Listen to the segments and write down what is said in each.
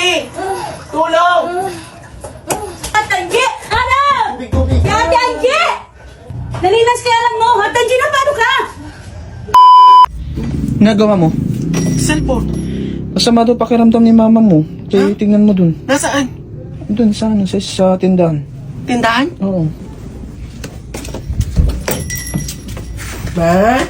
Elsie! Tulong! Ate Angie! Hanap! Ate Angie! Nalinas kaya lang mo! Ate Angie, na paano ka? Nagawa mo? Cellphone. Masama daw pakiramdam ni mama mo. Kaya tingnan mo dun. Nasaan? Dun sa ano, sa tindahan. Tindahan? Oo. Ma?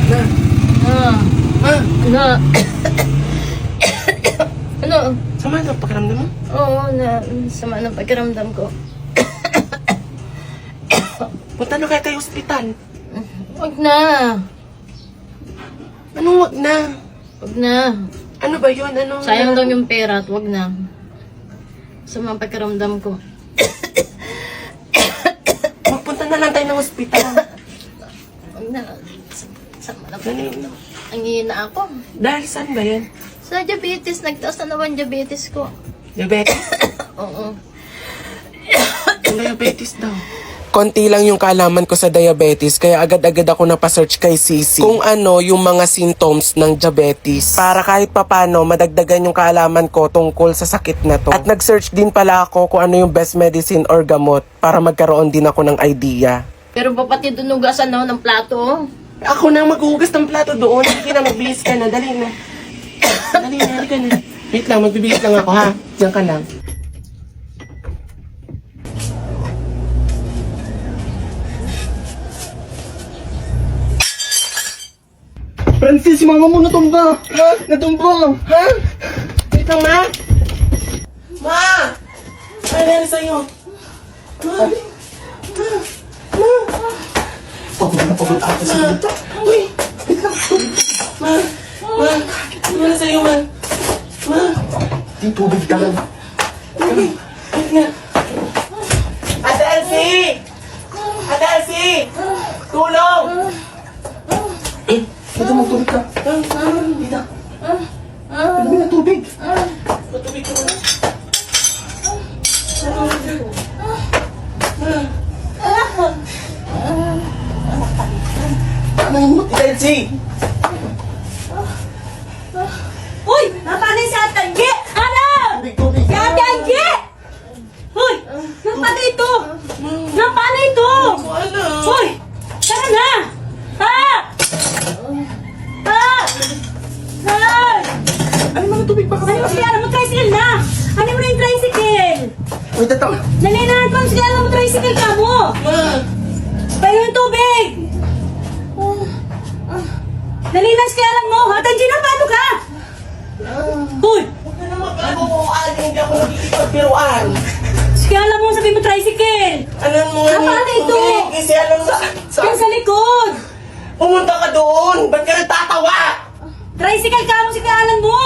Ma? Ano? Ano? Sama na pakiramdam mo? Oo, sama ng pakiramdam ko. Punta na kaya tayo ospital. Wag na. Anong wag na? Wag na. Ano ba yun? Ano? Sayang daw yung pera at wag na. Sama ang pakiramdam ko. Magpunta na lang tayo ng ospital. Wag na. Sama na. Dali na. Ang hina ako. Dahil saan ba yan? Sa diabetes, nagtaas na naman diabetes ko. Diabetes? Oo. Diabetes daw. Konti lang yung kaalaman ko sa diabetes kaya agad-agad ako napasearch kay Sisi kung ano yung mga symptoms ng diabetes para kahit papano madagdagan yung kaalaman ko tungkol sa sakit na to. At nag-search din pala ako kung ano yung best medicine or gamot para magkaroon din ako ng idea. Pero ba pati dunugasan na ng plato? Ako na maghuhugas ng plato doon. Sige na, magbihis ka na. Dali na. Dali na, halika na. Wait lang, magbibihis lang ako ha. Diyan ka lang. Francis, si mama mo natumba! Ha? Natumba! Ha? Wait lang, ma. Ma! Ano nangyari sa'yo? Ma! Pagod na pagod ata si Dita. Uy! Wait lang. Ma! Ma! Ano nangyari sa'yo, ma? Ma! Yung tubig lang. Wait nga. Ate Elsie! Ate Elsie! Tulong! Ito magtubig ka. Dita. Pinabi na tubig. Matubig ka muna. Ano yung mo? Tita Elsie! Uy! Napanay si Ate Angie! Hanap! Tubig! Si Ate Angie! Uy! Napanay ito! Napanay ito! Wala. Uy! Tara na! Ha! Ha! Hay! Ay, mga tubig pa Ano si Ara mo? Tricycle na! Ano mo na yung tricycle? Uy, tata. Nalinahan pa si Ara mo tricycle ka mo! Ma! Payo yung tubig! Nalinas kaya lang mo! Ate Angie, na paano ka? Uy! Huwag ka na mag-abubuan. Hindi ako nagkikipagbiruan. Kaya lang mo sabi mo tricycle! Alam mo nga Paano ito? tubig. Kasi alam sa... Diyan sa likod! Pumunta ka doon. Ba't ka nagtatawa? Tricycle ka mo si Alan mo!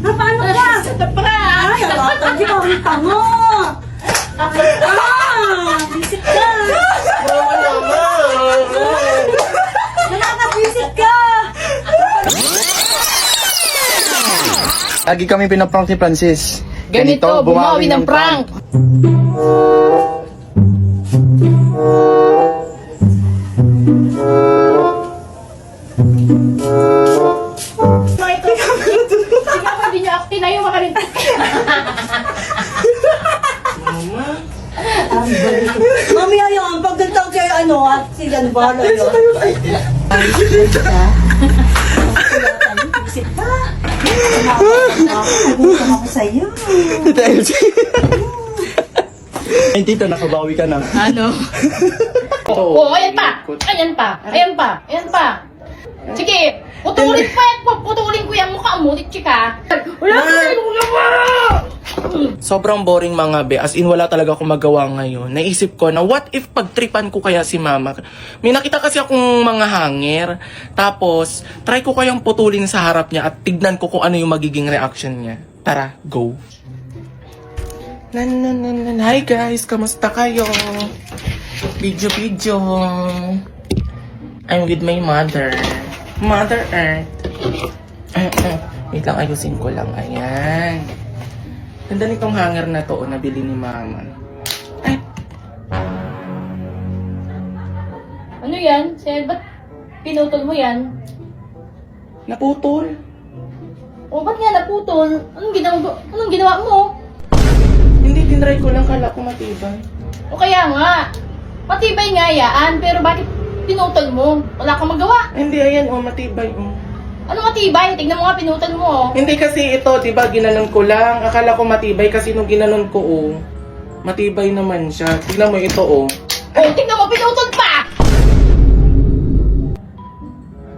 Ha, paano ka? Sa pra! Ay, Ate Angie, parang tango! Visit ka! Mama naman. Nakaka-visit ka! Lagi kami pinaprank ni Francis. Ganito, bumawi ng prank! Ikaw, hindi niyo ako tinayo makalintik. Mami, ayaw, pag ganito kayo, ano, at sila, ano, bahala yun. Visit ka! Nagutom ako sa'yo. Tita Elsie. Ay, tita, nakabawi ka na. Ano? Oo, ayan pa! Ayan pa! Ayan pa! Ayan pa! Sige! Putulin pa! Putulin ko yung mukha mo, chika! Wala ka na yung gawa! Sobrang boring mga be. As in, wala talaga akong magawa ngayon. Naisip ko na what if pagtripan ko kaya si mama? May nakita kasi akong mga hanger. Tapos, try ko kayang putulin sa harap niya at tignan ko kung ano yung magiging reaction niya. Tara, go! Hi guys! Kamusta kayo? Video. I'm with my mother. Mother Earth. Wait lang, ayusin ko lang. Ayan. Ganda nitong hanger na to, nabili ni mama. Ay, Ano yan? Sel, ba't pinutol mo yan? Naputol. O, ba't nga naputol? Anong ginawa mo? Hindi, tinry ko lang, kala ko matibay. O kaya nga, matibay nga yaan, pero bakit pinutol mo? Wala kang magawa. Hindi, ayan, matibay, Ano matibay? Tignan mo nga, pinutol mo, Hindi kasi ito, diba, ginanon ko lang. Akala ko matibay kasi nung ginanon ko, matibay naman siya. Tingnan mo ito, O, tignan mo, pinutol pa!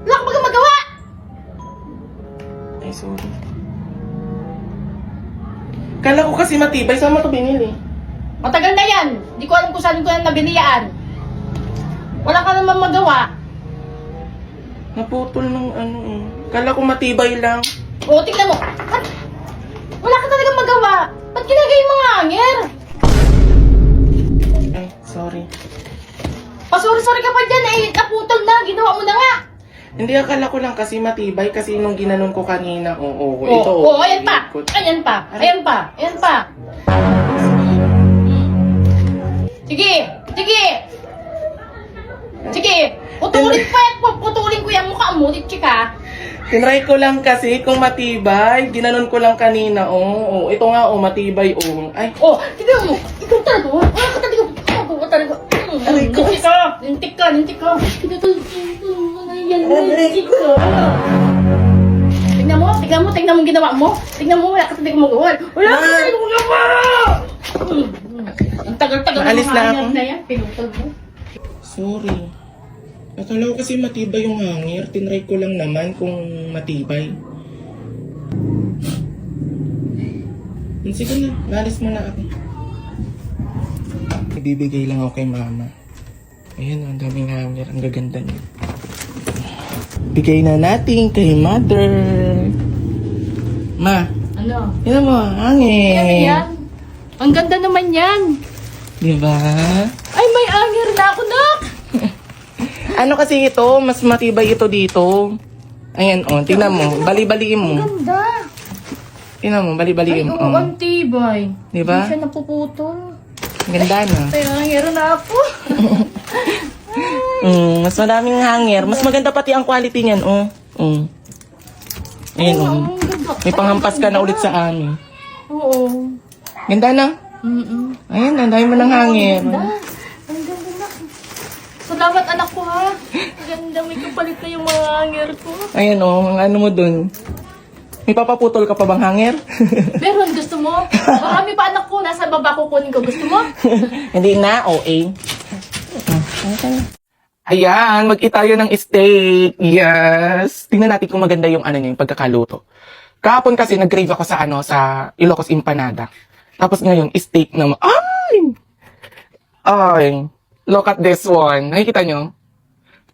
Wala kang bagang magawa! Ay, sorry. Kala ko kasi matibay, saan mo ito binili? Matagal na yan. Hindi ko alam kung saan ko yan nabiliyaan. Wala ka naman magawa. Naputol ng Kala ko matibay lang. O, tignan mo. Wala ka talagang magawa. Ba't ginagay yung mga hanger? Ay, sorry. Pasuri-suri ka pa dyan eh. Naputol na. Ginawa mo na nga. Hindi, akala ko lang kasi matibay kasi nung ginanon ko kanina, ito. O, ayan pa. Ayan pa. Ayan pa. Ayan pa. Sige. Sige. Sige. Putulin ko yung mukha mo. Chika. Tinry ko lang kasi kung matibay. Ginanon ko lang kanina, ito nga, matibay, Ay, O, tignan mo. Ikaw talaga. Wala ka talaga. Wala ka talaga. Aray ko. Lintik ka. Tignan mo ginawa mo. Tignan mo, wala ka talaga magawa. Wala ka talaga magawa! Ang tagal-tagal Maalis na ako. na yan. Pinutol mo. sorry. Akala ko kasi matibay yung hangir. Tinry ko lang naman kung matibay. Sige na, malis mo na ako. Ibibigay lang ako kay mama. Ayan, ang daming hangir. Ang gaganda niya. Bigay na natin kay mother. Ma, Ano? yun mo, hangir. Ano yan? Ang ganda naman yan. Diba? Ay, may angir na ako, Nak! Ano kasi ito? Mas matibay ito dito. Ayan, tingnan mo. Bali-baliin mo. Ganda. Tingnan mo, Ay, bali-baliin oo, mo. ang tibay. Diba? Hindi siya napuputol. Ganda na. Ay, angir na ako. Mas madaming hanger. Mas maganda pati ang quality niyan, Ayan, Ang ganda. May panghampas ka na ulit sa amin. Oo. Ganda na. Ayan, ang dami mo ng hanger. Ang ganda. Ang ganda na. Salamat anak ko ha. Ang ganda, may kapalit na yung mga hanger ko. Ayan, ang ano mo dun. May papaputol ka pa bang hanger? Meron, gusto mo? Marami pa anak ko, nasa baba kukunin ko. Gusto mo? Hindi na, OA. Ayan, mag-eat tayo ng steak. Yes. Tingnan natin kung maganda yung yung pagkakaluto. Kahapon kasi nag-crave ako sa Ilocos Empanada. Tapos ngayon, steak naman. Ay, look at this one. Nakikita nyo?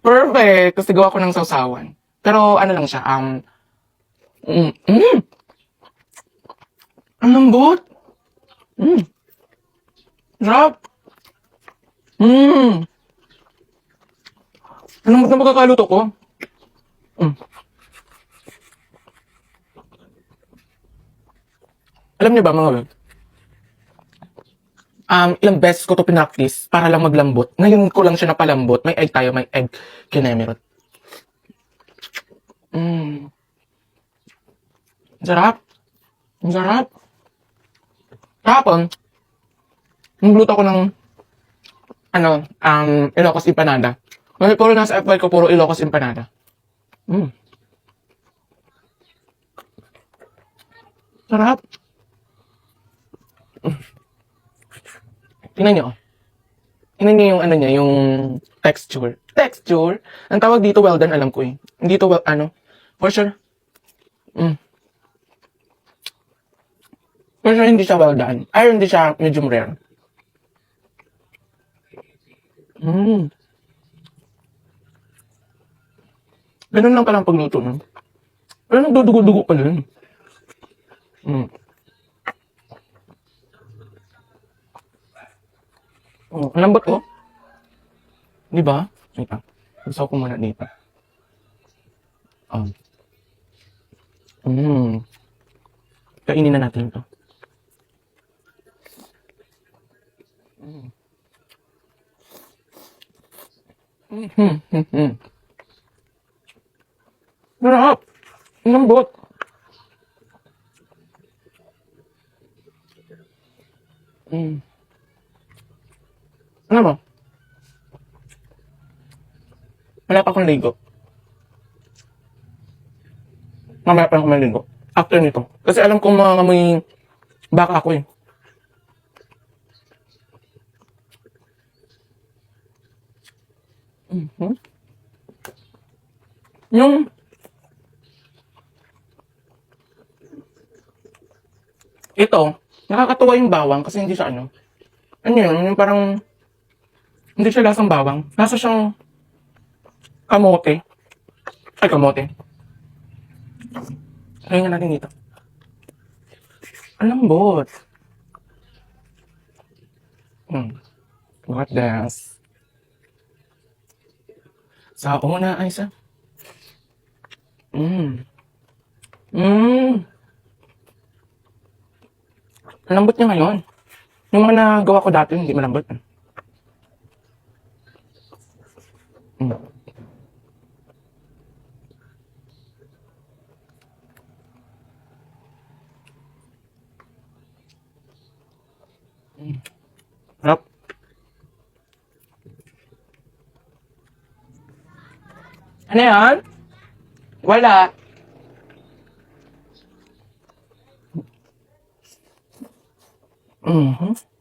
Perfect. Kasi gawa ko ng sausawan. Pero lang siya, ang lambot. Sarap. Ang lambot na pagkakaluto ko. Alam niyo ba mga web? Ilang beses ko to pinaktis para lang maglambot. Ngayon ko lang siya napalambot. May egg tayo, may egg kinemerot. Sarap. Ang sarap. Kahapon, nagluto ko ng Ilocos Empanada. Kasi puro nasa FY ko, puro Ilocos Empanada. Sarap. Tingnan nyo. Tingnan nyo yung niya, yung texture. Texture? Ang tawag dito, well done, alam ko eh. Hindi to for sure. For sure, hindi siya well done. Ay, hindi siya medium rare. Ganun lang palang pagluto nun. Pero nagdudugo-dugo pa din. Ang lambot ko. Di ba? Wait lang. Gusto ko muna dito. Kainin na natin ito. Sarap. Ang lambot. Ano mo? Wala pa akong ligo. Mamaya pa ako maligo. After nito. Kasi alam kong mga may baka ako eh. Yung ito, nakakatuwa yung bawang kasi hindi siya ano. Ano yun? Yung parang hindi siya lasang bawang. Lasa siyang kamote. Ay, kamote. Ayun nga natin dito. Ang lambot. What this? Sa una ay sa... Ang lambot niya ngayon. Yung mga nagawa ko dati, hindi malambot. Harap. Ano yan? Wala. Mhm.